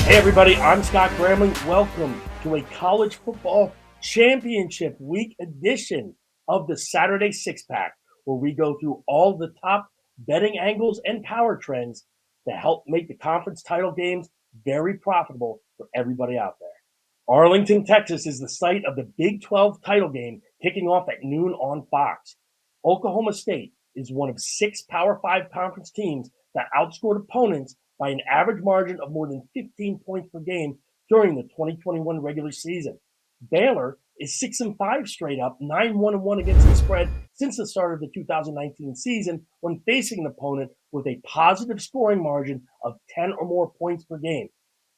Hey everybody, I'm Scott Gramling. Welcome to a college football championship week edition of the Saturday Six Pack, where we go through all the top betting angles and power trends to help make the conference title games very profitable for everybody out there. Arlington, Texas is the site of the Big 12 title game kicking off at noon on Fox. Oklahoma State is one of 6 Power 5 conference teams that outscored opponents by an average margin of more than 15 points per game during the 2021 regular season. Baylor is 6-5 straight up, 9-1-1 against the spread since the start of the 2019 season when facing an opponent with a positive scoring margin of 10 or more points per game.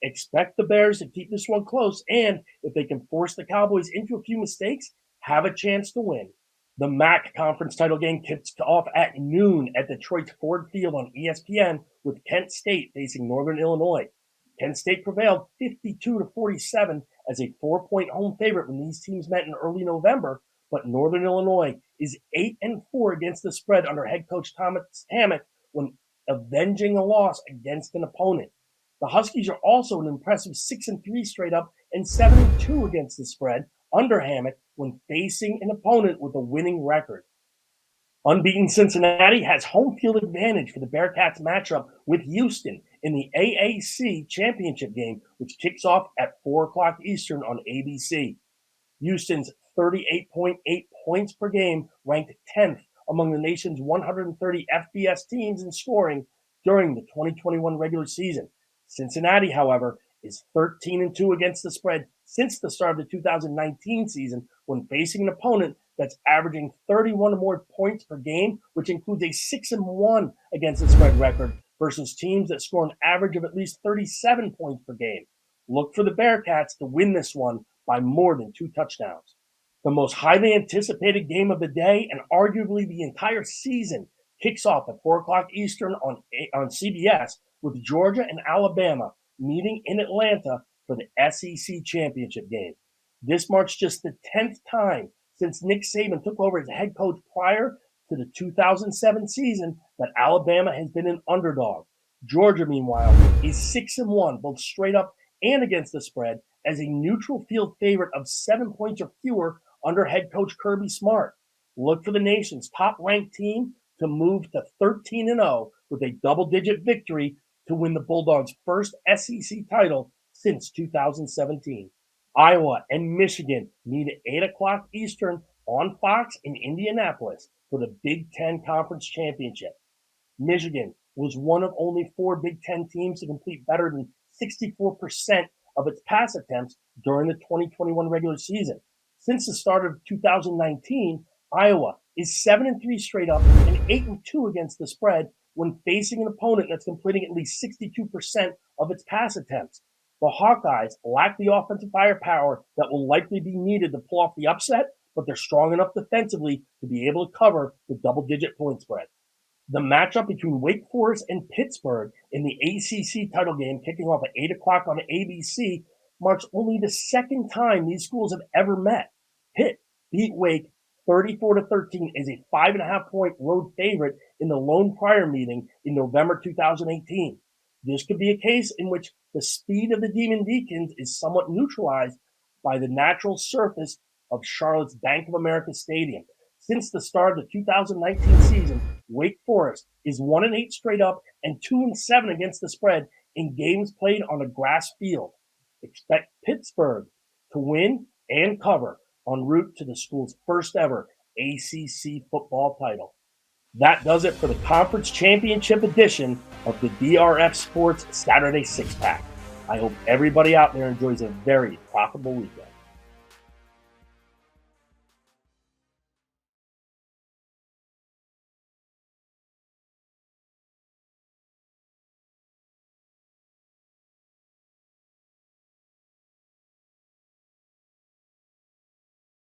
Expect the Bears to keep this one close, and if they can force the Cowboys into a few mistakes, have a chance to win. The MAC conference title game kicks off at noon at Detroit's Ford Field on ESPN with Kent State facing Northern Illinois. Kent State prevailed 52-47 as a 4-point home favorite when these teams met in early November, but Northern Illinois is 8-4 against the spread under head coach Thomas Hammock when avenging a loss against an opponent. The Huskies are also an impressive 6-3 straight up and 7-2 against the spread under Hammock when facing an opponent with a winning record. Unbeaten Cincinnati has home field advantage for the Bearcats matchup with Houston in the AAC championship game, which kicks off at 4 o'clock Eastern on ABC. Houston's 38.8 points per game ranked 10th among the nation's 130 FBS teams in scoring during the 2021 regular season. Cincinnati, however, is 13-2 against the spread since the start of the 2019 season when facing an opponent that's averaging 31 or more points per game, which includes a 6-1 against the spread record versus teams that score an average of at least 37 points per game. Look for the Bearcats to win this one by more than 2 touchdowns. The most highly anticipated game of the day and arguably the entire season kicks off at 4 o'clock Eastern on CBS with Georgia and Alabama meeting in Atlanta for the SEC championship game. This marks just the 10th time since Nick Saban took over as head coach prior to the 2007 season that Alabama has been an underdog. Georgia, meanwhile, is 6-1, both straight up and against the spread, as a neutral field favorite of 7 points or fewer under head coach Kirby Smart. Look for the nation's top-ranked team to move to 13-0 with a double-digit victory to win the Bulldogs' first SEC title since 2017. Iowa and Michigan meet at 8 o'clock Eastern on Fox in Indianapolis for the Big Ten Conference Championship. Michigan was one of only 4 Big Ten teams to complete better than 64% of its pass attempts during the 2021 regular season. Since the start of 2019, Iowa is 7-3 straight up and 8-2 against the spread when facing an opponent that's completing at least 62% of its pass attempts. The Hawkeyes lack the offensive firepower that will likely be needed to pull off the upset, but they're strong enough defensively to be able to cover the double-digit point spread. The matchup between Wake Forest and Pittsburgh in the ACC title game kicking off at 8 o'clock on ABC marks only the second time these schools have ever met. Pitt beat Wake 34-13 as a 5.5-point road favorite in the Lone Prior meeting in November 2018. This could be a case in which the speed of the Demon Deacons is somewhat neutralized by the natural surface of Charlotte's Bank of America Stadium. Since the start of the 2019 season, Wake Forest is 1-8 straight up and 2-7 against the spread in games played on a grass field. Expect Pittsburgh to win and cover en route to the school's first ever ACC football title. That does it for the Conference Championship edition of the DRF Sports Saturday Six Pack. I hope everybody out there enjoys a very profitable weekend.